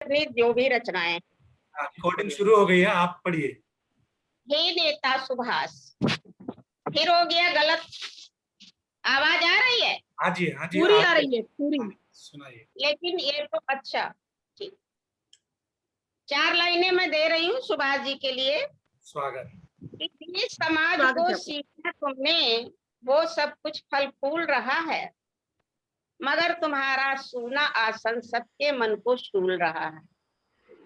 अपनी जो भी रचनाएं। रिकॉर्डिंग शुरू हो गई है, आप पढ़िए। हे नेता सुभाष, फिर हो गया गलत। आवाज आ रही है? हाँ जी, हाँ जी, पूरी आ रही है, पूरी। सुनाइए। लेकिन ये तो अच्छा, ठीक। 4 लाइनें मैं दे रही हूँ सुभाष जी के लिए। स्वागत। कि देश समाज स्वागत को है। सीखा तुमने, वो सब कुछ फल फूल रहा है, मगर तुम्हारा सूना आसन सबके मन को शूल रहा है।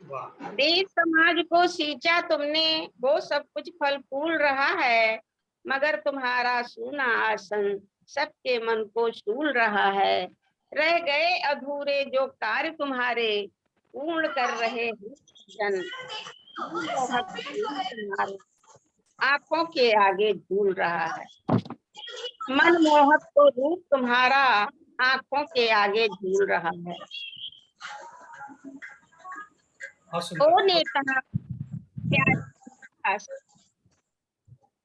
वाह। देश समाज को सींचा तुमने, वो सब कुछ फल फूल रहा है, मगर तुम्हारा सूना आसन सबके मन को शूल रहा है। रह गए अधूरे जो कार्य तुम्हारे, पूर्ण कर रहे हैं जन। तुम्हारे आंखों के आगे झूल रहा है। मनमोहक तो रूप तुम्हारा आंखों के आगे झूल रहा है। ओ नेता प्यारे,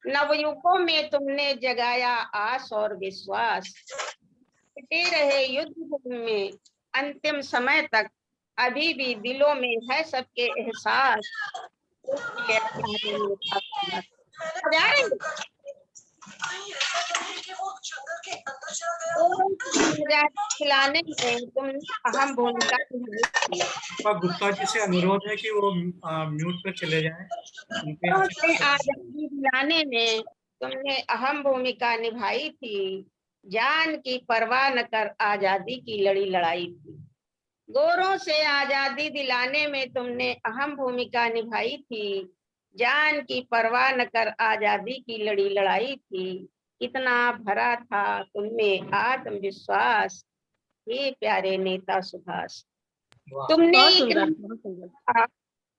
नवयुगों में तुमने जगाया आस और विश्वास। डटे रहे युद्ध भूमि में अंतिम समय तक, अभी भी दिलों में है सबके एहसास। जा रही है? खिलाने में तुमने अहम भूमिका निभाई थी। गुप्ता जी से अनुरोध है कि वो म्यूट पर चले जाएं। उनके यहाँ से आजादी दिलाने में तुमने अहम भूमिका निभाई थी। जान की परवाह न कर आजादी की लड़ी लड़ाई थी। गोरों से आजादी दिलाने में तुमने अहम भूमिका निभाई थी। जान की परवाह न कर आजादी की लड़ी लड़ाई थी। कितना भरा था तुमने आत्मविश्वास, हे प्यारे नेता सुभाष। तुमने बहुत सुंदर, बहुत सुंदर।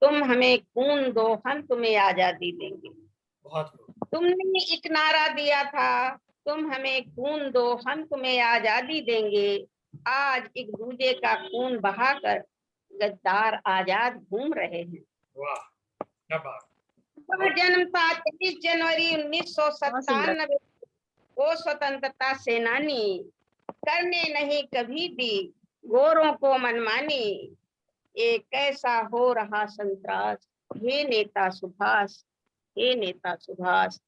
तुम हमें खून दो, हम तुम्हें आजादी देंगे। बहुत। तुमने एक नारा दिया था, तुम हमें खून दो, हम तुम्हें आजादी देंगे। आज एक दूजे का खून बहाकर गद्दार आजाद घूम रहे हैं। वाह, क्या बात। जन्म था 23 जनवरी 1997 वो स्वतंत्रता सेनानी, करने नहीं कभी भी गोरों को मनमानी। ये कैसा हो रहा संतरास, हे नेता सुभाष, हे नेता सुभाष।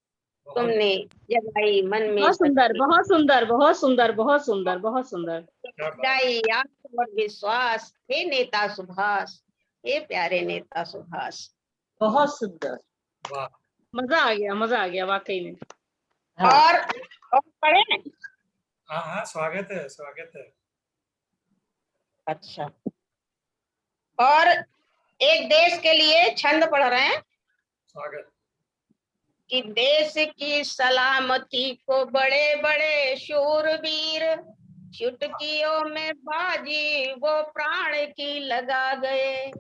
तुमने जगाई मन में बहुत सुंदर, बहुत सुंदर, बहुत सुंदर, बहुत सुंदर, बहुत सुंदर। जगाई आस और विश्वास, हे नेता सुभाष, हे प्यारे नेता सुभाष। बहुत सुंदर। वाह, मजा आ गया, मजा आ गया वाकई में। और पढ़े? हाँ हाँ, स्वागत है, स्वागत है। अच्छा, और एक देश के लिए छंद पढ़ रहे हैं। स्वागत। कि देश की सलामती को बड़े बड़े शूरवीर, चुटकियों में बाजी वो प्राण की लगा गए।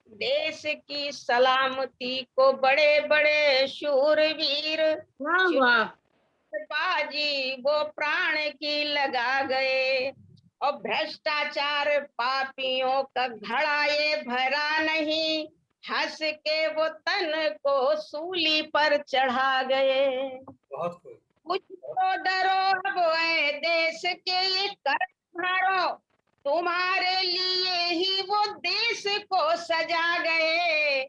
देश की सलामती को बड़े बड़े शूरवीर, वाह वाह। बाजी वो प्राण की लगा गए। और भ्रष्टाचार पापियों का घड़ा ये भरा नहीं, हंस के वो तन को सूली पर चढ़ा गए। बहुत खूब। कुछ तो डरो अब ऐ देश के ये कर भारो, तुम्हारे लिए ही वो देश को सजा गए।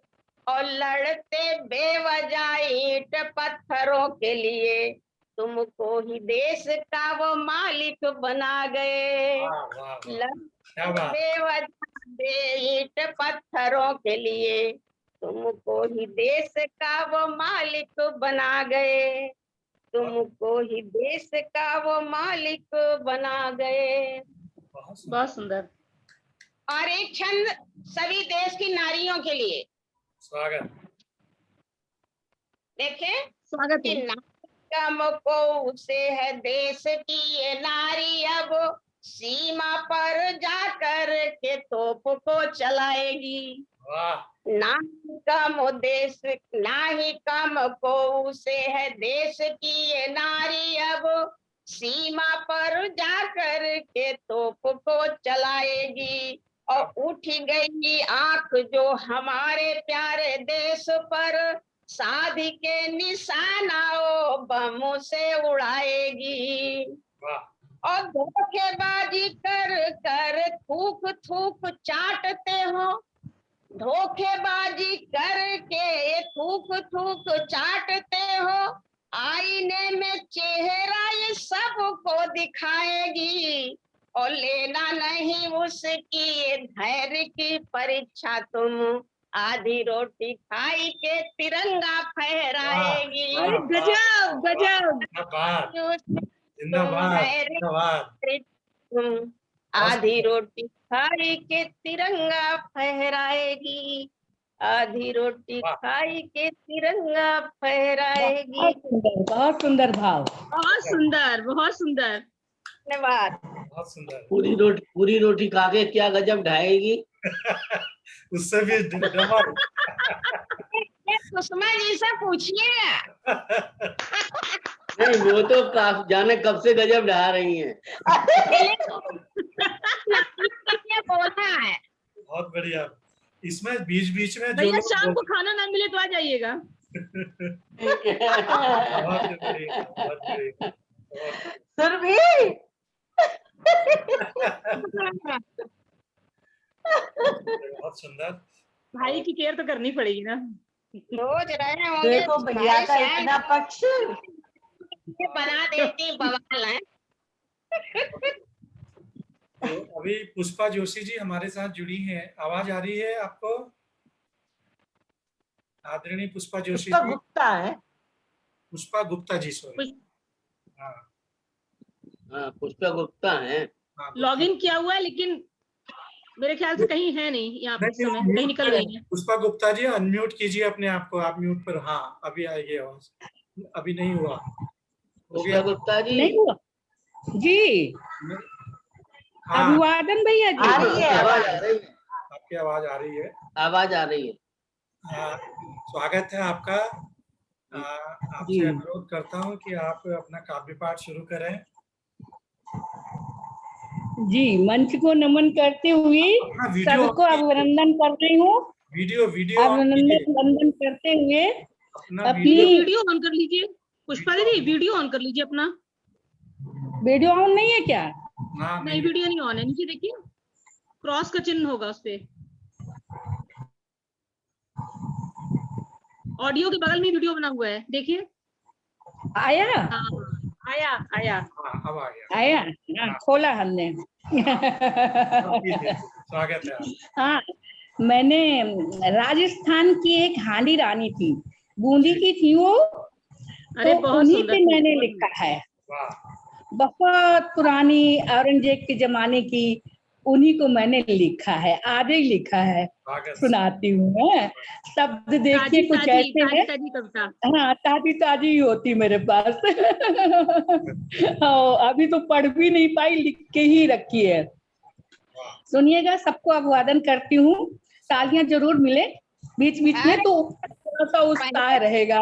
और लड़ते बेवजह ईंट पत्थरों के लिए, तुमको ही देश का वो मालिक बना गए। लड़ते बेवजह ईंट पत्थरों के लिए, तुमको ही देश का वो मालिक बना गए। तुमको ही देश का वो मालिक बना गए। बहुत सुंदर। और एक छंद सभी देश की नारियों के लिए। स्वागत। देखें, स्वागत है। कम को से है देश की ये नारी, अब सीमा पर जाकर के तोप को चलाएगी। ना ही कम देश, ना ही कम को से है देश की ये नारी, अब सीमा पर जाकर के तोप को चलाएगी। और उठ गई आंख जो हमारे प्यारे देश पर, साध के निशाना बमों से उड़ाएगी। और धोखेबाजी कर कर थूक थूक चाटते हो, धोखेबाजी करके थूक थूक चाटते हो, आईने में चेहरा ये सबको दिखाएगी, और लेना नहीं उसकी धैर्य की परीक्षा, तुम आधी रोटी खाई के तिरंगा फहराएगी। वाह, अरे वाह, गजब वाह, गजब। जिंदाबाद तुम जिंदाबाद धैर्य जिंदाबाद। तुम आधी रोटी खाई के तिरंगा फहराएगी, आधी रोटी वाह। खाई के तिरंगा फहराएगी। बहुत सुंदर भाव। बहुत सुंदर बहुत सुंदर। धन्यवाद। बहुत सुंदर। पूरी रोटी खा के क्या गजब ढाएगी। उससे भी डबल। ये सुषमा जी से पूछिएगा। नहीं, वो तो जाने कब से गजब ढा रही हैं। ये बोलना है। बहुत बढ़िया। इसमें बीच बीच में जो भैया लोग शाम को खाना ना मिले तो आ जाइएगा। बहुत बढ़िया, बहुत बढ़िया। सुरभि, बहुत सुंदर। भाई की केयर तो करनी पड़ेगी ना। रोज रहे होंगे देखो भैया का इतना पक्ष। ये बना देती बवाल है। तो अभी पुष्पा जोशी जी हमारे साथ जुड़ी हैं। आवाज आ रही है आपको? आदरणीय पुष्पा जोशी पुष्पा जी। गुप्ता है। पुष्पा गुप्ता जी, सॉरी। हाँ हाँ, पुष्पा गुप्ता है। हाँ, लॉगिन किया हुआ है लेकिन मेरे ख्याल से कहीं है नहीं यहाँ पे इस नहीं, समय, म्यूट कहीं निकल पे गई है। पुष्पा गुप्ता जी अनम्यूट कीजिए अपने आप को। आप म्यूट पर। हाँ, अभी आएगी आवाज। अभी नहीं हुआ। हो पुष्पा गया। गुप्ता जी। नहीं हुआ जी। हाँ, अभिवादन भैया जी। आ रही है, आवाज आ रही है। आपकी आवाज आ रही है। आवाज आ रही है। स्वागत है आपका। जी। आपसे अनुरोध करता हूँ कि आप अपना काव्य पाठ शुरू करें। जी, मंच को नमन करते हुए अपना वीडियो सबको अभिनंदन कर रही हूँ। वीडियो वीडियो ऑन कीजिए। अभिनंदन करते हुए अपना अपनी वीडियो ऑन कर लीजिए। पुष्पा दीदी वीडियो ऑन कर लीजिए अपना। वीडियो ऑन नहीं है क्या? हाँ, नहीं, वीडियो नहीं ऑन है। नीचे देखिए क्रॉस का चिन्ह होगा उस पे। ऑडियो के बगल में वीडियो बना हुआ है, देखिए। आया? हाँ, आया आया। हाँ, अब आ गया। आया? हाँ, खोला हमने। स्वागत है आप। हाँ, मैंने राजस्थान की एक हांडी रानी थी, बूंदी की थी वो। अरे तो बहुत उन्हीं सुंदर। पे मैंने लिखा है। वाह, बहुत पुरानी औरंगजेब के जमाने की, उन्हीं को मैंने लिखा है, आज ही लिखा है। स्वागत। सुनाती हूँ मैं। शब्द देखिए ताजी कुछ ताजी ऐसे ताजी है। ताजी कविता। हाँ, ताजी ताजी ही होती मेरे पास। अभी तो पढ़ भी नहीं पाई, लिख के ही रखी है। सुनिएगा, सबको अभिवादन करती हूँ। तालियां जरूर मिले बीच बीच में, तो थोड़ा सा उत्साह रहेगा।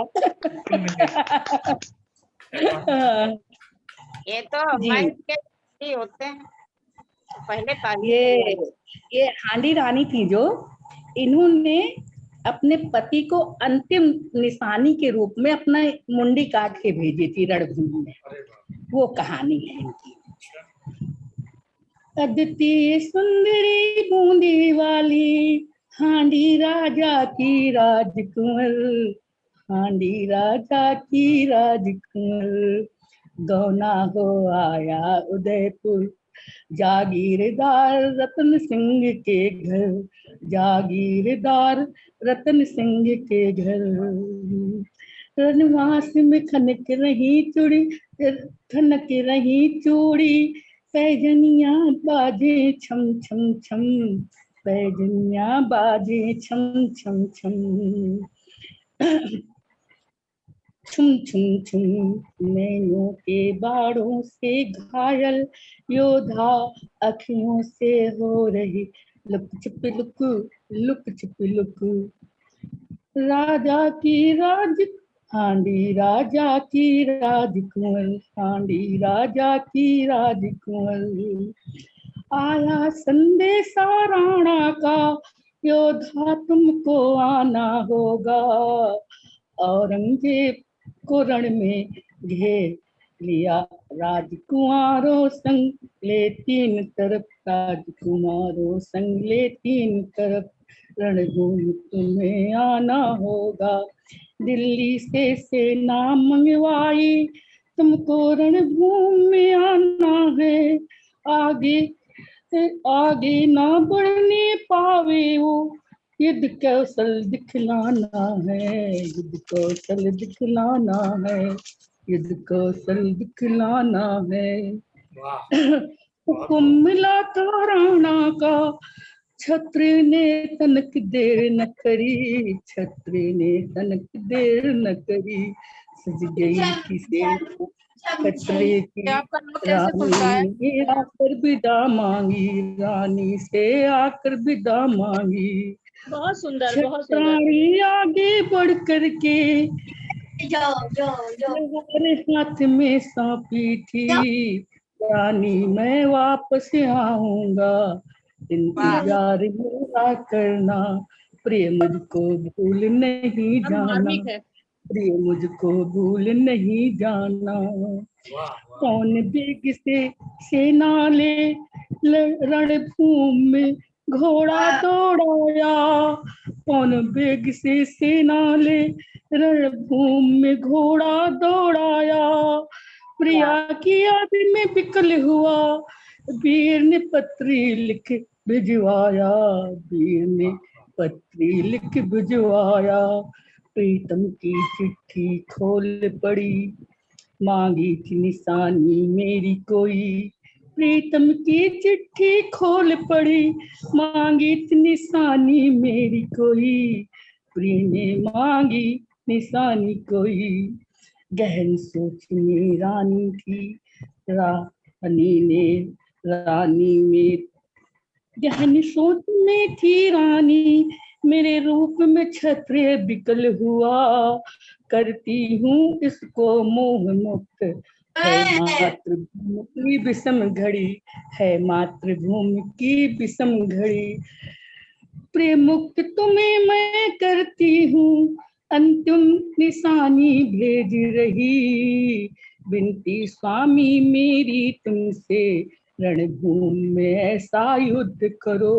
ये तो जी। मंच के ही होते हैं। पहले ये हांडी रानी थी जो, इन्होंने अपने पति को अंतिम निशानी के रूप में अपना मुंडी काट के भेजी थी रणभूमि में। वो कहानी है इनकी। अदिति सुंदरी बूंदी वाली, हांडी राजा की राजकुंवर, हांडी राजा की राजकुंवर, गौना हो आया उदयपुर, जागीरदार रतन सिंह के घर, जागीरदार रतन सिंह के घर। रनवास में खनक रही चूड़ी, खनक रही चूड़ी, पैजनिया बाजे छम छम छम, पैजनिया बाजे छम छम छम। छुम छुम छुम नैनों के बाड़ों से घायल, योद्धा अखियों से हो रही लुक छिप लुक, लुक छिप लुक। राजा की राज, हांडी राजा की राजकुंवर, हांडी राजा की राजकुंवर। आया संदेशा राणा का, योद्धा तुमको आना होगा, औरंगजेब को रण में घेर लिया, राजकुमारों संग ले तीन तरफ, राजकुमारों संग ले तीन तरफ, रणभूमि तुम्हें आना होगा। दिल्ली से सेना मंगवाई, तुमको रणभूमि में आना है। आगे आगे ना बढ़ने पावे वो, युद्ध कौशल दिखलाना है। युद्ध कौशल दिखलाना है। युद्ध कौशल दिखलाना है। वाह, हुक्म मिला था राणा का, छत्र ने तनक देर न करी। छत्र ने तनक देर न करी। सज गई किसे खतरे की आपका लोग कैसे सुनता है? रानी ने आकर विदा मांगी। रानी से आकर विदा मांगी। बहुत सुंदर, बहुत सुंदर। छत्राणी आगे बढ़ करके हमारे हाथ में सौंपी थी। रानी मैं वापस आऊंगा, इंतजार मेरा करना। प्रिय मुझको भूल नहीं अब जाना। मार्मिक है। प्रिय मुझको भूल नहीं जाना। वाह, कौन बेग से सेना ले रणभूमि में घोड़ा दौड़ाया। कौन बेग से सेना ले रणभूमि में घोड़ा दौड़ाया। प्रिया की याद में विकल हुआ, वीर ने पत्री लिख भिजवाया। वीर ने पत्री लिख भिजवाया। प्रीतम की चिट्ठी खोल पड़ी, मांगी थी निशानी मेरी कोई। प्रीतम की चिट्ठी खोल पड़ी, मांगी थी निशानी मेरी कोई। प्रिय ने मांगी निशानी कोई। गहन सोच में रानी थी, रानी में गहन सोच में थी रानी। मेरे रूप में क्षत्रिय विकल हुआ, करती हूँ इसको मोह मुक्त। है मातृभूमि की विषम घड़ी, है मातृभूमि की विषम घड़ी। प्रिय मुक्त तुम्हें मैं करती हूँ, अंतिम निशानी भेज रही। विनती स्वामी मेरी तुमसे, रणभूमि में ऐसा युद्ध करो।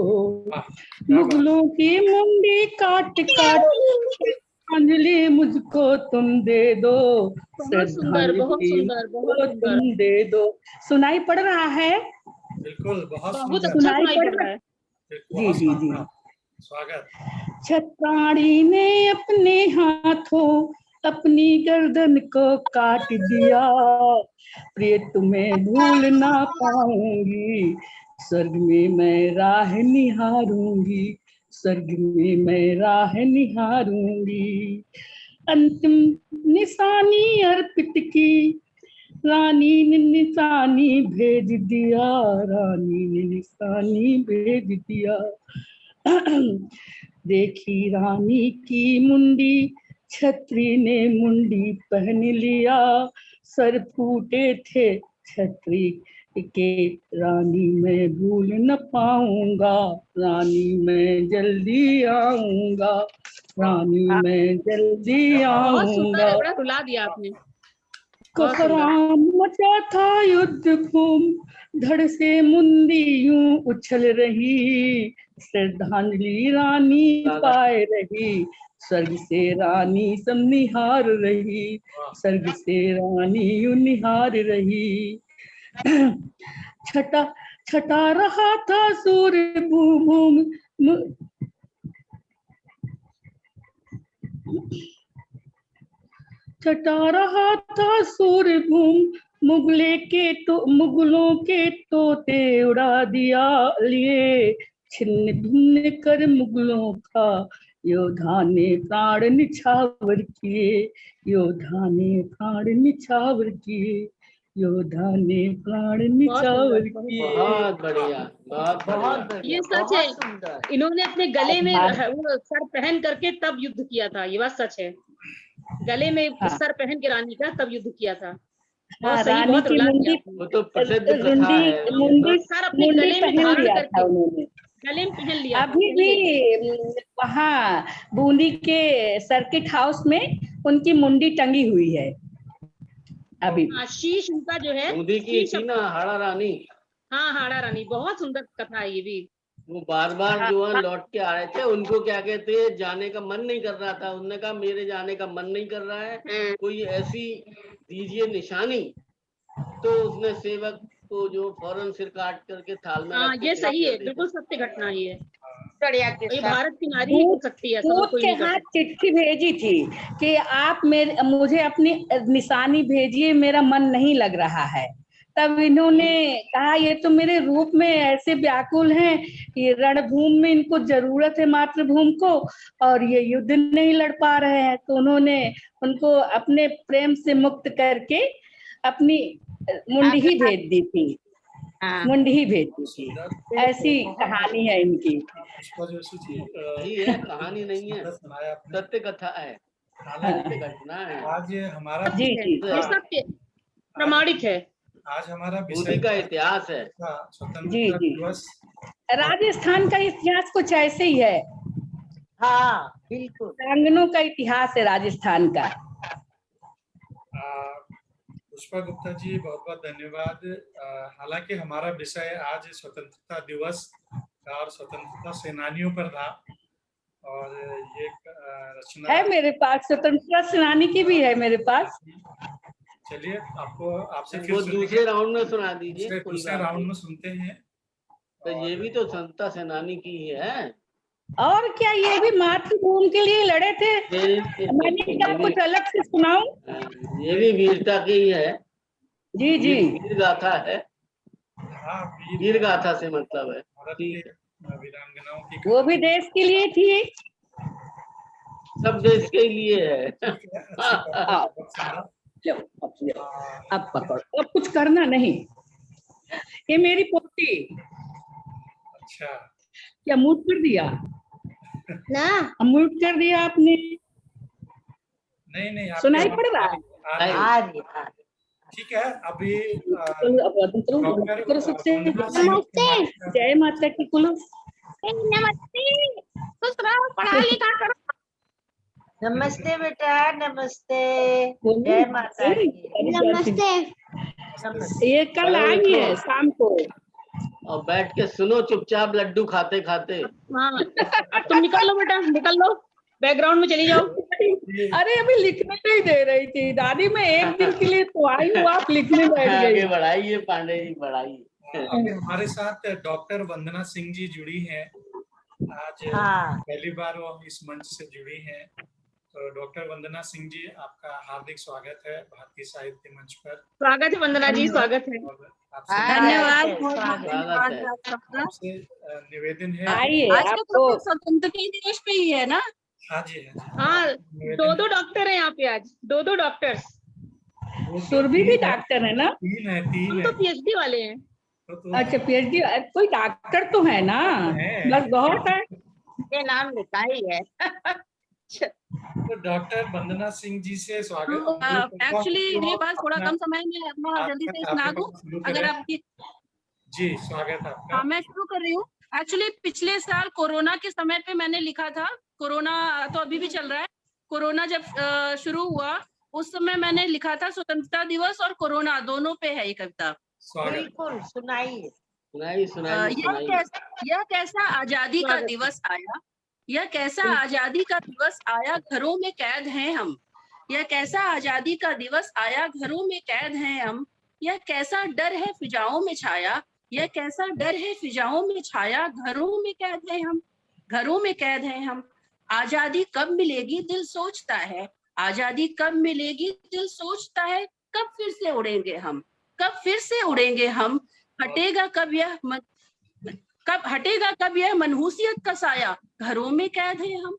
मुगलों की मुंडी काट काट श्रद्धांजलि मुझको तुम दे दो। बहुत सुंदर, बहुत सुंदर, बहुत मुझको सुंदर। तुम दे दो। सुनाई पड़ रहा है? बिल्कुल, बहुत बहुत सुंदर। अच्छा सुनाई पड़ रहा है। जी जी जी। स्वागत। छत्राणी ने अपने हाथों अपनी गर्दन को काट दिया। प्रिय तुम्हें भूल ना पाऊंगी, स्वर्ग में मैं राह निहारूंगी। स्वर्ग में मैं राह निहारूंगी। अंतिम निशानी अर्पित की, रानी ने निशानी भेज दिया। रानी ने निशानी भेज दिया। देखी रानी की मुंडी, छत्री ने मुंडी पहन लिया। सर फूटे थे छत्री के, रानी मैं भूल न पाऊंगा। रानी मैं जल्दी आऊंगा। रानी मैं जल्दी बहुत सुंदर है, आऊंगा। बड़ा रुला दिया आपने। कोहराम मचा था युद्ध भूमि, धड़ से मुंदी यूं उछल रही। श्रद्धांजलि रानी पाए रही, स्वर्ग से रानी सब निहार रही। स्वर्ग से रानी यूं निहार रही। छटा छटा रहा था सूर्य भूमि, छटा रहा था सूर्य भूमि। मुगलों के तोते उड़ा दिया लिए। छिन्न भिन्न कर मुगलों का योद्धा ने प्राण निछावर किए। योद्धा ने प्राण निछावर किए। योद्धा ने प्राण निछावर किए। बहुत बढ़िया, बहुत बढ़िया। ये सच है, इन्होंने अपने गले में वो सर पहन करके तब युद्ध किया था। ये बात सच है, गले में सर पहन के रानी का तब युद्ध किया था। बहुत सही, रानी बहुत की रुला मुंडी, दिया वो तो प्रसिद्ध कथा है। मुंडी सर अपने मुंडी गले में पहन धारण लिया था करके, उन्होंने। गले में पहन लिया था। अभी भी वहाँ बूंदी के सर्किट हाउस में उनकी मुंडी टंगी हुई है अभी भी। शीश उनका जो है, बूंदी की शीश थी ना हाड़ा रानी। हाँ, हाड़ा रानी। बहुत सुंदर कथा है ये भी। वो बार बार जो है लौट के आ रहे थे, उनको क्या कहते हैं, जाने का मन नहीं कर रहा था। उन्होंने कहा मेरे जाने का मन नहीं कर रहा है, कोई ऐसी दीजिए निशानी। तो उसने सेवक को जो फौरन सिर काट करके थाल में रख के ये सही है, दे दी। बिल्कुल सत्य घटना ही है। बढ़िया और ये किस्सा। भारत की नारी ही कर सकती है, ऐसा और दूत कोई के नहीं कर हाथ सकता। चिट्ठी भेजी थी कि आप मुझे अपनी निशानी भेजिए, मेरा मन नहीं लग रहा है। तब इन्होंने कहा ये तो मेरे रूप में ऐसे व्याकुल हैं, ये रणभूमि में इनको जरूरत है मातृभूमि को, और ये युद्ध नहीं लड़ पा रहे हैं। तो उन्होंने उनको अपने प्रेम से मुक्त करके अपनी मुंडी ही भेज दी थी। हाँ। मुंडी ही भेजी थी। ऐसी कहानी है इनकी। पुष्पा जोशी जी, यही है, कहानी नहीं है, सुनाया आपने। सत्य कथा है, हालांकि सत्य घटना है। आज हमारा जी जी ये सत्य प्रमाणिक है। आज हमारा मोदी विषय का इतिहास है। जी स्वतंत्रता जी। दिवस। राजस्थान का इतिहास कुछ ऐसे ही है, हाँ बिल्कुल। प्रांगणों का इतिहास है राजस्थान का। पुष्पा गुप्ता जी, बहुत बहुत धन्यवाद। हालांकि हमारा विषय आज स्वतंत्रता दिवस और स्वतंत्रता सेनानियों पर था, और ये रचना है मेरे पास, स्वतंत्रता सेनानी की भी है मेरे पास। चलिए आपसे फिर वो सुनेंगे। दूसरे राउंड में सुना दीजिए। कोई दूसरे बात राउंड नहीं। में सुनते हैं। तो ये भी तो स्वतंत्रता सेनानी की ही है। और क्या, ये भी मातृभूमि के लिए लड़े थे। मैंने क्या कुछ अलग से सुनाऊं? ये भी वीरता की ही है। जी जी। वीर गाथा है। हाँ, वीर गाथा से मतलब है। भारत के वीरांगनाओं की वो भी देश के लिए थी। सब देश के लिए है। लो, अब पकड़ो, अब कुछ करना नहीं। ये मेरी पोती। अच्छा, क्या म्यूट कर दिया ना म्यूट कर दिया आपने? नहीं सुनाई पड़ रहा है? आ रही। ठीक है। अभी करो सबसे। जय माता की कुलो। नमस्ते, खुश रहो, पढ़ा लिखा करो। नमस्ते बेटा, नमस्ते। जय माता की। नमस्ते। ये कल आई है शाम को। और बैठ के सुनो चुपचाप लड्डू खाते खाते। हाँ, अब तुम निकल लो बेटा, निकल लो, बैकग्राउंड में चली जाओ। अरे अभी लिखने नहीं दे रही थी दादी, मैं एक दिन के लिए तो आई हूँ, आप लिखने बैठ गई। आगे बढ़ाइए पांडे जी, बढ़ाइए। अभी हमारे साथ डॉक्टर वंदना सिंह जी जुड़ी हैं। आज पहली बार वो इस मंच से जुड़ी हैं। तो डॉक्टर वंदना सिंह जी, आपका हार्दिक स्वागत है भारतीय साहित्य मंच पर। स्वागत है वंदना जी, स्वागत है। धन्यवाद। स्वागत है। आपसे निवेदन है। आइए, आपको स्वतंत्रता दिवस पे ही है ना? हाँ जी, हाँ, दो डॉक्टर हैं यहाँ पे आज, दो डॉक्टर्स। सुरभि भी डॉक्टर है ना? तीन हम है। तो पीएचडी वाले हैं। अच्छा, पीएचडी। कोई डॉक्टर तो है ना, बस बहुत है। ये नाम लिखा ही है। तो डॉक्टर वंदना सिंह जी से स्वागत। एक्चुअली मेरे पास थोड़ा कम समय में अपना जल्दी से सुना दूं, अगर आपकी। जी, स्वागत आपका। हाँ, मैं शुरू कर रही हूँ। एक्चुअली पिछले साल कोरोना के समय पे मैंने लिखा था। कोरोना तो अभी भी चल रहा है। कोरोना जब शुरू हुआ उस समय मैंने लिखा था स्वतंत्रता दिवस और कोरोना दोनों पे है ये कविता। बिल्कुल, सुनाइए। यह कैसा आजादी का दिवस आया, यह कैसा आजादी का दिवस आया, घरों में कैद हैं हम। यह कैसा आजादी का दिवस आया, घरों में कैद हैं हम। यह कैसा डर है फिजाओं में छाया, यह कैसा डर है फिजाओं में छाया, घरों में कैद हैं हम, घरों में कैद हैं हम। आजादी कब मिलेगी दिल सोचता है, आजादी कब मिलेगी दिल सोचता है, कब फिर से उड़ेंगे हम, कब फिर से उड़ेंगे हम। हटेगा कब यह मनहूसियत का साया, घरों में कैद हैं हम।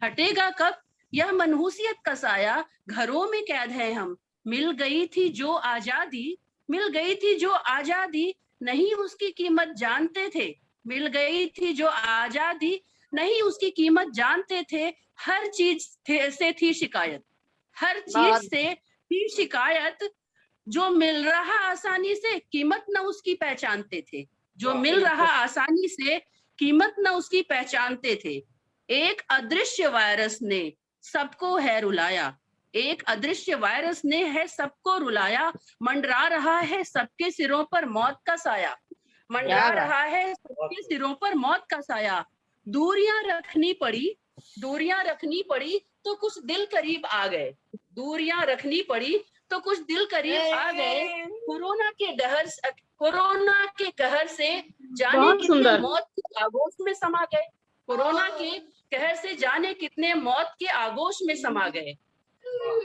हटेगा कब यह मनहूसियत का साया, घरों में कैद हैं हम। मिल गई थी जो आजादी, मिल गई थी जो आजादी, नहीं उसकी कीमत जानते थे। मिल गई थी जो आजादी, नहीं उसकी कीमत जानते थे। हर चीज से थी शिकायत, हर चीज से थी शिकायत। जो मिल रहा आसानी से, कीमत न उसकी पहचानते थे। जो मिल रहा आसानी से, कीमत न उसकी पहचानते थे। एक अदृश्य वायरस ने सबको है रुलाया, एक अदृश्य वायरस ने है सबको रुलाया। मंडरा रहा है सबके सिरों पर मौत का साया, मंडरा रहा है सबके सिरों पर मौत का साया। दूरियां रखनी पड़ी तो कुछ दिल करीब आ गए। दूरियां रखनी पड़ी तो कुछ दिल करीब आ गए। कोरोना के कहर से जाने बहुत कितने सुंदर। मौत के आगोश में समा गए। कोरोना के कहर से जाने कितने मौत के आगोश में समा गए।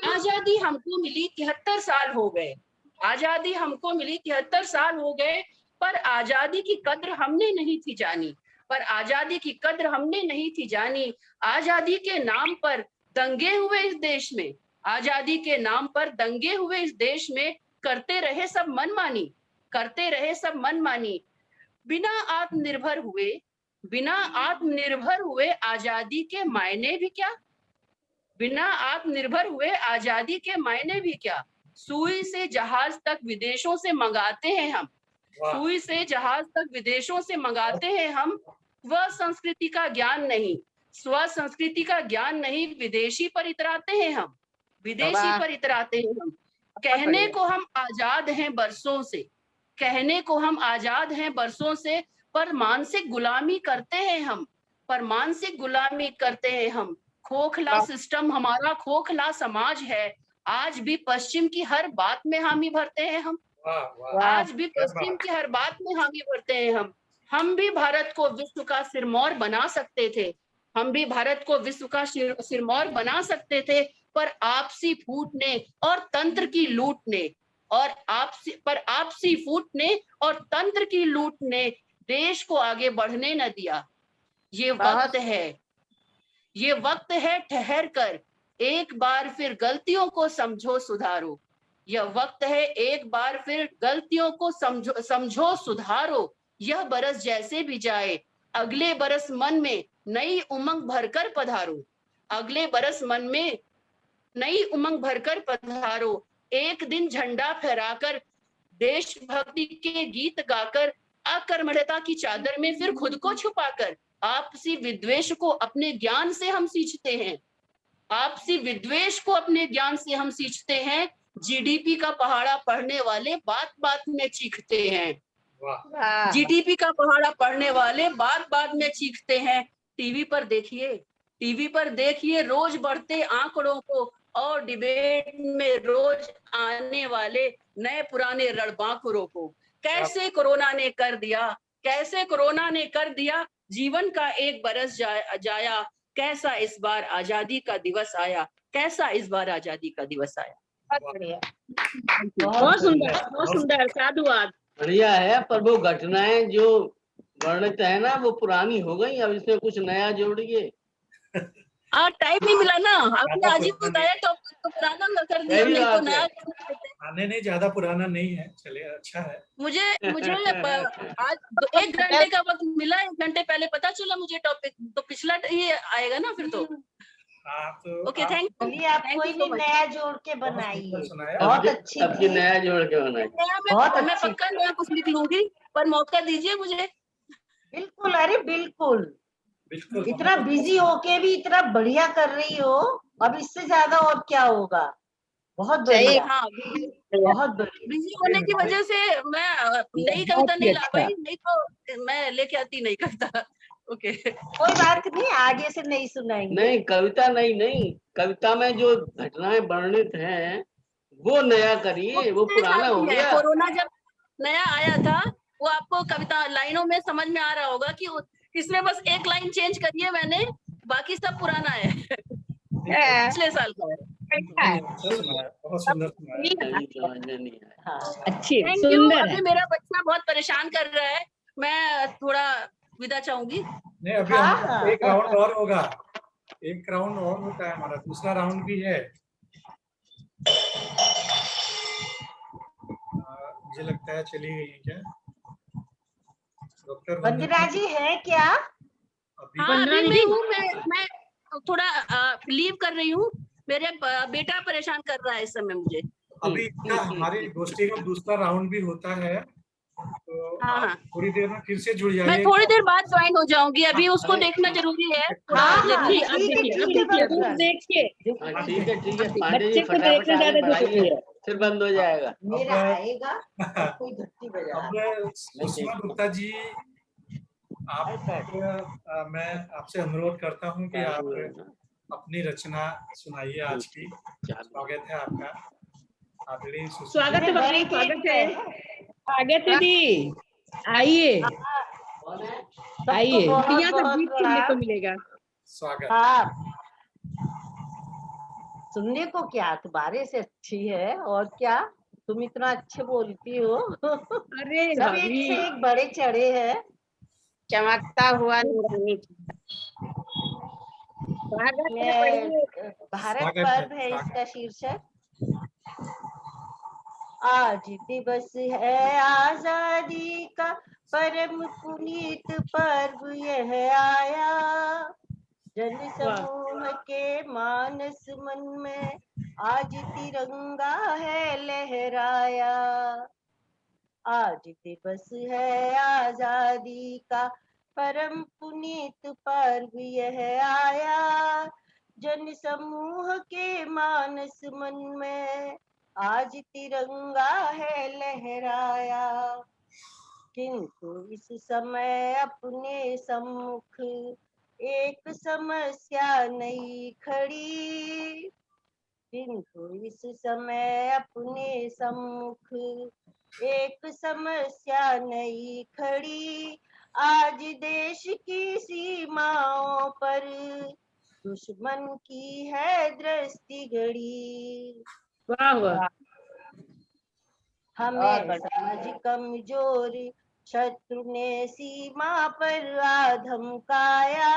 आजादी हमको मिली 73 साल हो गए। आजादी हमको मिली 73 साल हो गए, पर आजादी की कद्र हमने नहीं थी जानी। पर आजादी की कद्र हमने नहीं थी जानी। आजादी के नाम पर दंगे हुए इस देश में। आजादी के नाम पर दंगे हुए इस देश में। करते रहे सब मनमानी, करते रहे सब मनमानी। बिना आत्मनिर्भर हुए आजादी के मायने भी क्या। बिना आत्मनिर्भर हुए आजादी के मायने भी क्या। सुई से जहाज तक विदेशों से मंगाते हैं हम। सुई से जहाज तक विदेशों से मंगाते हैं हम। वह संस्कृति का ज्ञान नहीं, स्व संस्कृति का ज्ञान नहीं, विदेशी पर इतराते हैं हम। विदेशी पर इतराते हैं हम। कहने को हम आजाद हैं बरसों से, कहने को हम आजाद हैं बरसों से, पर मानसिक गुलामी करते हैं हम। पर मानसिक गुलामी करते हैं हम। खोखला सिस्टम हमारा, खोखला समाज है। आज भी पश्चिम की हर बात में हामी भरते हैं हम। आज भी पश्चिम की हर बात में हामी भरते हैं हम। हम भी भारत को विश्व का सिरमौर बना सकते थे। हम भी भारत को विश्व का सिरमौर बना सकते थे, पर आपसी फूट ने और तंत्र की लूट ने आपसी फूट ने और तंत्र की लूट ने देश को आगे बढ़ने न दिया। ये वक्त है ठहर कर एक बार फिर गलतियों को समझो सुधारो। यह वक्त है एक बार फिर गलतियों को समझो सुधारो। यह बरस जैसे भी जाए, अगले बरस मन में नई उमंग भरकर पधारो। अगले बरस मन में नई उमंग भरकर पधारो। एक दिन झंडा फहराकर, देशभक्ति के गीत गाकर, अकर्मण्यता की चादर में फिर खुद को छुपाकर, आपसी विद्वेष को अपने ज्ञान से हम सींचते हैं। आपसी विद्वेष को अपने ज्ञान से हम सींचते हैं। जीडीपी का पहाड़ा पढ़ने वाले बात बात में चीखते हैं। जीडीपी का पहाड़ा पढ़ने वाले बात बात में चीखते हैं। टीवी पर देखिए रोज बढ़ते आंकड़ों को, और डिबेट में रोज आने वाले नए पुराने रणबांकुरों को। कैसे कोरोना ने कर दिया जीवन का एक बरस जाया। कैसा इस बार आजादी का दिवस आया। कैसा इस बार आजादी का दिवस आया। बहुत सुंदर, साधुवाद। बढ़िया है, पर वो घटनाएं जो वर्णित है ना, वो पुरानी हो गई। अब इसमें कुछ नया जोड़िए। टाइम नहीं मिला ना। आपने आज ही बताया तो पुराना कर दिया, नहीं तो नया। नहीं, ज्यादा पुराना नहीं है। चलिए, अच्छा है। मुझे आज 1 घंटे का वक्त मिला। 1 घंटे पहले पता चला मुझे टॉपिक, तो पिछला ये आएगा ना फिर तो। Okay, thank you. आप कोई भी नया जोड़ के बनाइए। बहुत अच्छी नया जोड़ के बनाइए। मैं पक्का नया कुछ लिख लूंगी, पर मौका दीजिए मुझे। बिल्कुल, अरे बिल्कुल। इतना बिजी होके भी इतना बढ़िया कर रही हो, अब इससे ज्यादा और क्या होगा। बहुत बढ़िया। हाँ, बहुत बढ़िया। बिजी होने की वजह से मैं नई कविता नहीं ला पाई, नहीं तो मैं लेके आती नई कविता। ओके, कोई बात नहीं, आगे से नहीं सुनाएंगे। नहीं, कविता नहीं, कविता में जो घटनाएं वर्णित हैं वो नया करिए। वो पुराना हो गया। कोरोना जब नया आया था, वो आपको कविता लाइनों में समझ में आ रहा होगा कि इसमें बस एक लाइन चेंज करिए मैंने, बाकी सब पुराना है, पिछले साल का है। बहुत सुंदर सुनाया। अच्छी, सुंदर है। मेरा बच्चा बहुत परेशान कर रहा है, मैं थोड़ा विदा चाहूंगी। नहीं, अभी एक राउंड और होगा। एक राउंड और होता है हमारा, दूसरा राउंड भी है। मुझे लगता है चली गई है क्या डॉक्टर वंदना जी? है क्या? हाँ, अभी मैं हूँ। मैं थोड़ा लीव कर रही हूँ। मेरे बेटा परेशान कर रहा है इस समय मुझे। अभी हमारी गोष्ठी का दूसरा राउंड भी होता है, तो हाँ, थोड़ी देर में फिर से जुड़ जाइए। मैं थोड़ी देर बाद ज्वाइन हो जाऊंगी। अभी उसको देखना जरूरी है। देखिए, ठीक है, बच्चे को देखना ज्यादा जरूरी है। फिर बंद हो जाएगा। मेरा अब- आएगा और कोई घंटी बजा रहा है। अब सुषमा गुप्ता जी, मैं आपसे अनुरोध करता हूं कि आप अपनी रचना सुनाइए आज की। स्वागत है आपका आदरणीय सुषमा। स्वागत है भाभी, स्वागत है। स्वागत है दी, आइए आइए। बहुत दुनिया का बहुत गीत सुनने को मिलेगा। स्वागत। हाँ, सुनने को क्या, तुम्हारे से अच्छी है और क्या, तुम इतना अच्छे बोलती हो। अरे सब एक भाभी, से एक बड़े चढ़े हैं। चमकता हुआ नूरानी। स्वागत है, पढ़िए। भारत स्वागत है, पर्व है स्वागत। इसका शीर्षक। आज दिवस है आजादी का, परम पुनीत पर्व यह आया। जन समूह के मानस मन में आज तिरंगा है लहराया। आज दिवस है आजादी का, परम पुनीत पर्व यह आया। जन समूह के मानस मन में आज तिरंगा है लहराया। किंतु इस समय अपने सम्मुख एक समस्या नई खड़ी। किंतु इस समय अपने सम्मुख एक समस्या नई खड़ी। आज देश की सीमाओं पर दुश्मन की है दृष्टि गड़ी। वाह वाह। हमें समझ कमजोर शत्रु ने सीमा पर आ धमकाया।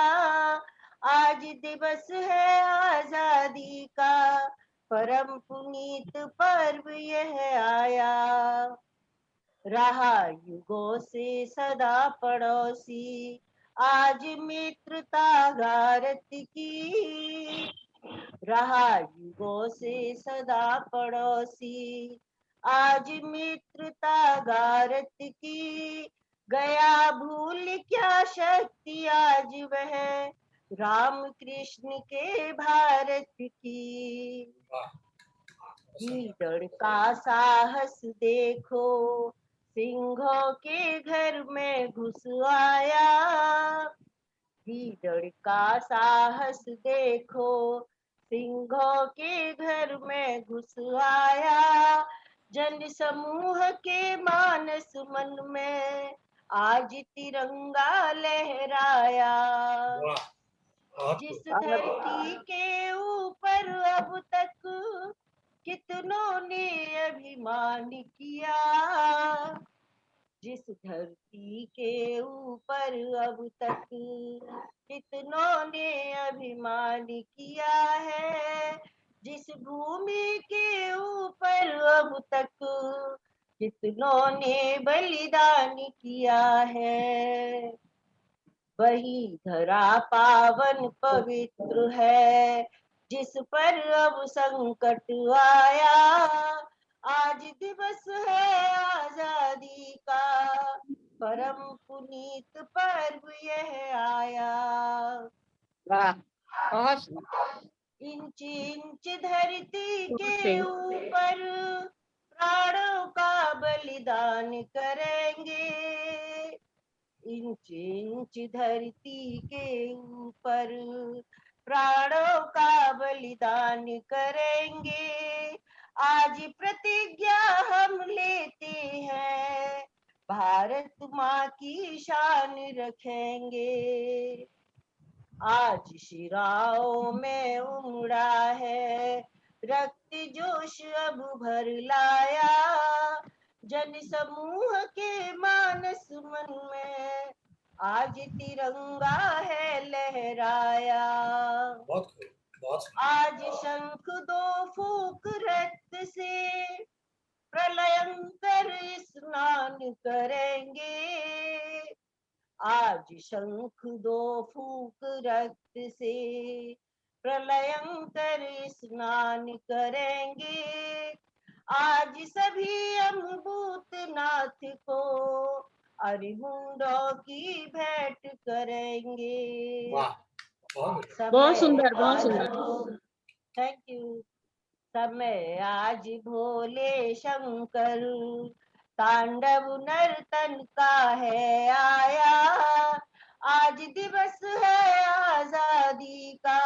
आज दिवस है आजादी का, परम पुनीत पर्व यह आया। रहा युगों से सदा पड़ोसी, आज मित्रता गारत की। रहा युगों से सदा पड़ोसी, आज मित्रता गारत की। गया भूल क्या शक्ति आज वह राम कृष्ण के भारत की। ईदड़ का साहस देखो, सिंहों के घर में घुस आया। ईदड़ का साहस देखो, सिंहों के घर में घुस आया। जन समूह के मानस मन में आज तिरंगा लहराया। जिस धरती के ऊपर अब तक कितनों ने अभिमान किया। जिस धरती के ऊपर अब तक कितनों ने अभिमान किया है। जिस भूमि के ऊपर अब तक कितनों ने बलिदान किया है। वही धरा पावन पवित्र है, जिस पर अब संकट आया। आज दिवस है आजादी का, परम पुनीत पर्व यह आया। वाह, बहुत इंच इंच धरती के ऊपर प्राणों का बलिदान करेंगे। इंच इंच धरती के ऊपर प्राणों का बलिदान करेंगे। आज प्रतिज्ञा हम लेते हैं, भारत माँ की शान रखेंगे। आज शिराओं में उमड़ा है रक्त जोश अब भर लाया। जन समूह के मानस मन में आज तिरंगा है लहराया। आज शंख दो फूक रक्त से प्रलयंकर स्नान करेंगे। आज शंख दो फूक रक्त से प्रलयंकर स्नान करेंगे। आज सभी हम भूतनाथ को अरिहुंडों की भेंट करेंगे। बहुत सुंदर, बहुत सुंदर। Thank you. समय आज भोले शंकर तांडव नर्तन का है आया। आज दिवस है आजादी का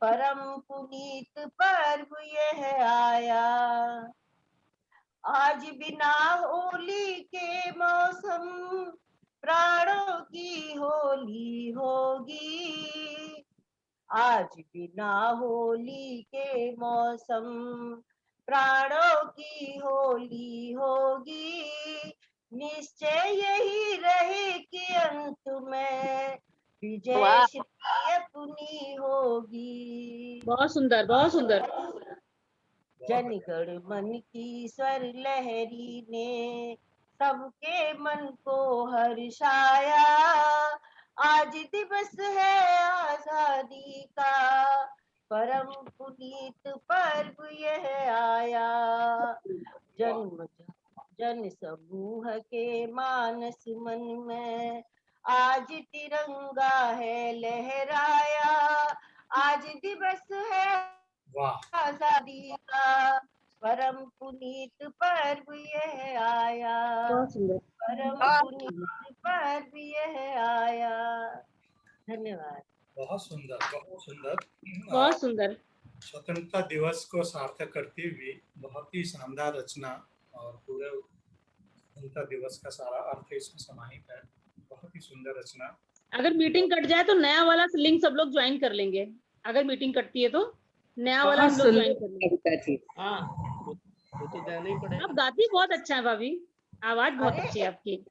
परम पुनीत पर्व यह आया। आज बिना होली के मौसम प्राणों की होली होगी। आज बिना होली के मौसम प्राणों की होली होगी। निश्चय यही रहे कि अंत में विजय श्री अपनी होगी। बहुत सुंदर, बहुत सुंदर। जनगण मन की स्वर लहरी ने सबके मन को हर्षाया। आज दिवस है आजादी का परम पुनीत पर्व यह आया। जन समूह के मानस मन में आज तिरंगा है लहराया। आज दिवस है आजादी का परम पुनीत पर्व यह आया। बहुत सुंदर। परम पुनीत पर्व यह आया। धन्यवाद। बहुत सुंदर, बहुत सुंदर। बहुत सुंदर। स्वतंत्रता दिवस को सार्थक करते हुए बहुत ही शानदार रचना और पूरे स्वतंत्रता दिवस का सारा अर्थ इसमें समाहित है। बहुत ही सुंदर रचना। अगर मीटिंग कट जाए तो नया वाला लिंक सब लोग ज्वाइन कर लेंगे। अगर मीटिंग कटती है तो नया वाला हम लोग ज्वाइन कर लेंगे। हाँ, वो तो देना ही पड़ेगा। आप गाती बहुत अच्छा है भाभी, आवाज बहुत अच्छी है आपकी।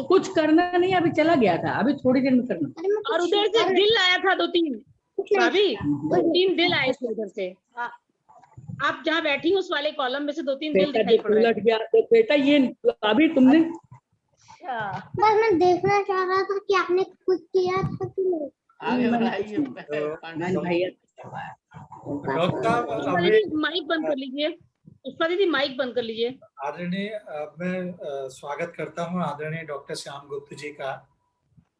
कुछ करना नहीं, अभी चला गया था, अभी थोड़ी देर में करना। और उधर से दिल आया था 2-3 भाभी, 2-3 दिल आए थे उधर से। आप जहाँ बैठी उस वाले कॉलम में से 2-3 दिल दिखाई पड़ रहे उलट गया तो बेटा ये अभी तुमने। बस मैं देखना चाह रहा था कि आपने कुछ किया था कि नहीं। आगे बढ़ाइए। भैया डॉक्टर साहब माइक बंद कर लीजिए। पुष्पा दीदी माइक बंद कर लीजिए। आदरणीय, मैं स्वागत करता हूँ आदरणीय डॉक्टर श्याम गुप्त जी का।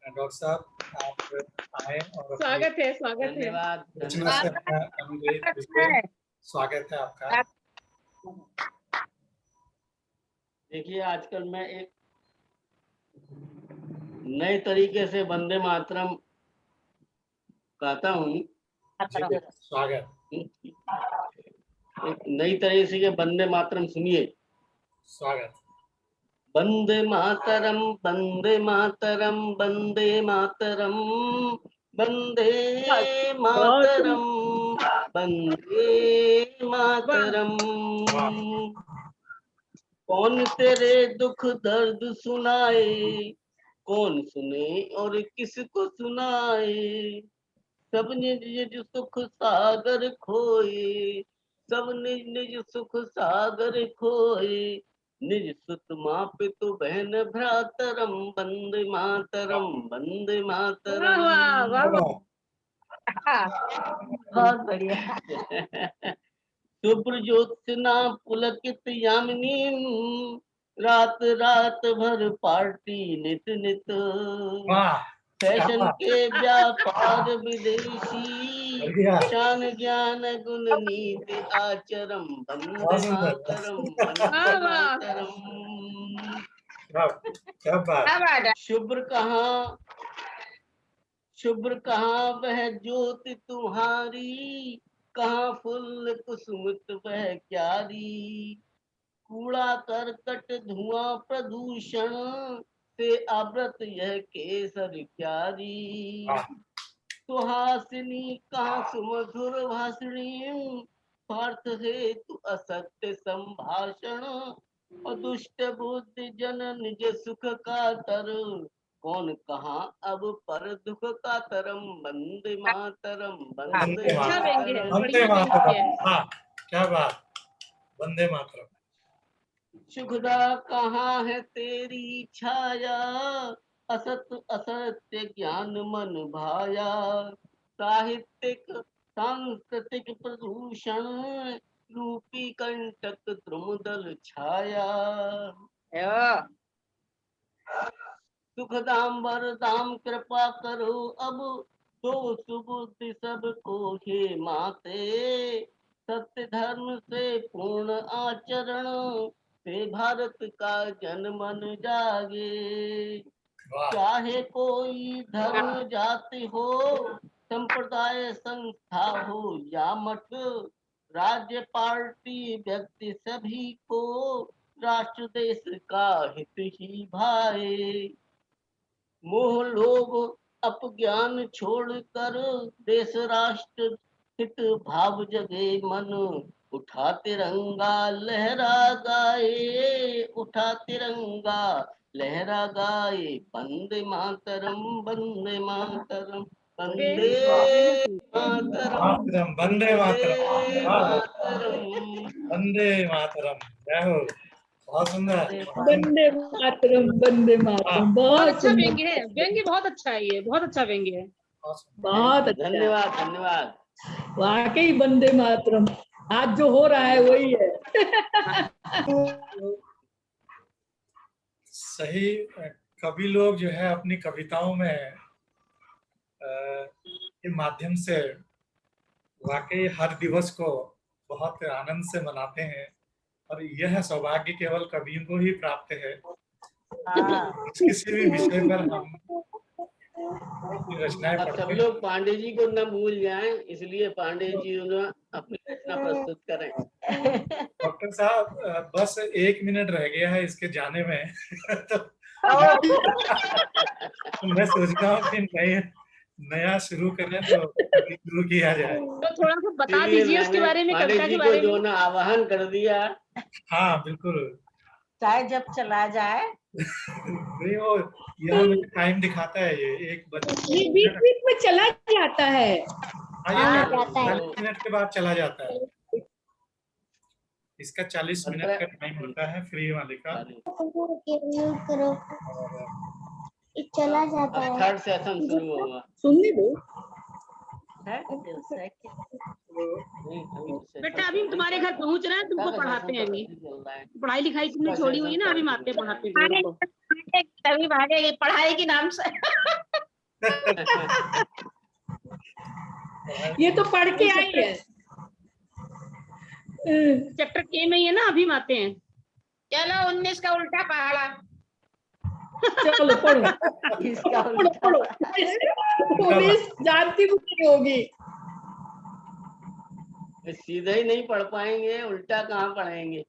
डॉक्टर साहब आप आए और स्वागत है, स्वागत है। धन्यवाद। रचना से अपना अनुग्रहित कीजिए। स्वागत है आपका। देखिए, आजकल मैं एक नए तरीके से वंदे मातरम गाता हूँ। स्वागत। एक नई तरह से ये वंदे मातरम सुनिए। स्वागत। वंदे मातरम, वंदे मातरम, वंदे मातरम, वंदे मातरम, वंदे मातरम। कौन तेरे दुख दर्द सुनाए, कौन सुने और किसको सुनाए। सब निज निज सुख सागर खोए, सब निज निज सुख सागर खोए। निज सुत माँ पितु बहन भ्रातरम, वंदे मातरम, वंदे मातरम। वाह वाह वाह। बहुत बढ़िया। शुभ्र ज्योत्सना पुलकित यामिनी, रात रात भर पार्टी नित नित। फैशन के व्यापार विदेशी, शान ज्ञान गुण नीति आचरम, वंदे मातरम, वंदे मातरम। क्या बात। शुभ्र कहाँ वह ज्योति तुम्हारी, कहाँ फुल कुसुमित वह क्यारी। कूड़ा करकट धुआं प्रदूषण से आवृत यह केसर क्यारी। सुहासिनी कहाँ सुमधुर भाषणी, स्वार्थ हेतु असत्य संभाषण। और दुष्ट बुद्धि जन निज सुख का तर, कौन कहाँ अब पर दुख का तरम, वंदे मातरम, वंदे मातरम। वंदे मातरम। क्या बात। वंदे मातरम। सुखदा कहाँ है तेरी छाया, असत असत्य ज्ञान मन भाया। साहित्यिक सांस्कृतिक प्रदूषण रूपी कंटक द्रुमदल छाया। सुखदाम वरदाम कृपा करो अब, दो सुबुद्धि सबको हे माते। सत्य धर्म से पूर्ण आचरण से भारत का जन मन जागे। वाह चाहे कोई धर्म जाति हो, संप्रदाय संस्था हो या मठ, राज्य पार्टी व्यक्ति सभी को राष्ट्र देश का हित ही भाए। मोह लोभ अपज्ञान छोड़कर देश राष्ट्र हित भाव जगे मन, उठा तिरंगा लहरा गाए, उठा तिरंगा लहरा गाए। वंदे मातरम, वंदे मातरम, वंदे मातरम, मातरम, वंदे मातरम, वाह, मातरम। वंदे मातरम, जय हो। बहुत सुंदर। वंदे मातरम, वंदे मातरम। बहुत बहुत अच्छा सुंदर, व्यंग्य है, व्यंग्य बहुत अच्छा है, ये बहुत अच्छा व्यंग्य है। बहुत सुंदर। बहुत अच्छा, धन्यवाद धन्यवाद। वाकई वंदे मातरम। आज जो हो रहा है वही है। सही। कवि लोग जो है अपनी कविताओं में के माध्यम से वाकई हर दिवस को बहुत आनंद से मनाते हैं, और यह सौभाग्य केवल कवियों को ही प्राप्त है। किसी भी विषय पर हम अपनी रचनाएं अब सब पढ़ते हैं। लोग पांडे जी को न भूल जाएं, इसलिए पांडे जी उन्हें अपनी रचना प्रस्तुत करें। डॉक्टर साहब बस 1 मिनट रह गया है इसके जाने में। तो मैं सोचता हूँ कि नया शुरू करें तो कभी शुरू किया जाए। तो थोड़ा सा बता इसलिए दीजिए उसके मैंने बारे में, पांडे कविता जी के को बारे जो में। ना आह्वान कर दिया। हाँ बिल्कुल। चाहे जब चला जाए। नहीं वो यहाँ मुझे टाइम दिखाता है, ये 1 ये बीच बीच में चला जाता है। जाता है। 40 मिनट के बाद चला जाता है। इसका 40 मिनट का टाइम होता है फ्री वाले का। म्यूट करो, ये चला जाता अब है। थर्ड सेशन शुरू होगा। सुनने दो। बेटा अभी हम तुम्हारे घर पहुंच रहे हैं, तुमको पढ़ाते हैं अभी। पढ़ाई लिखाई तुमने छोड़ी हुई है ना, अभी हम आते पढ़ाते हैं तुमको। तभी भागेगी पढ़ाई के नाम से। ये तो पढ़ के आई है। चैप्टर के में ही है ना, अभी हम आते हैं। चलो 19 का उल्टा पहाड़ा। चलो पढ़ो, इसका पढ़ो पढ़ो। पुलिस जानती बुद्धि होगी। सीधा ही नहीं पढ़ पाएंगे, उल्टा कहाँ पढ़ेंगे।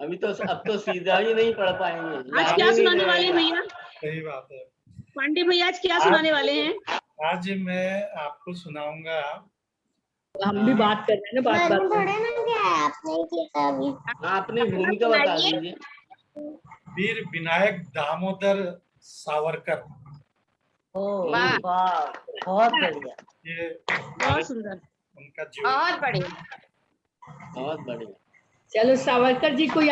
अभी तो अब तो सीधा ही नहीं पढ़ पाएंगे। आज याद क्या ही नहीं सुनाने वाले हैं रहेगा। भैया? सही बात है। पांडे भैया आज क्या सुनाने वाले हैं? आज मैं आपको सुनाऊंगा। हम भी बात कर रहे हैं ना, बात मैंने बात पढ़ा ना, क्या है आपने किया था अभी? हाँ, अपनी भूमिका बता दीजिए। वीर विनायक दामोदर सावरकर। वाह बहुत बढ़िया। ये बहुत सुंदर, उनका जीवन। बहुत बढ़िया। बहुत बढ़िया। चलो सावरकर जी को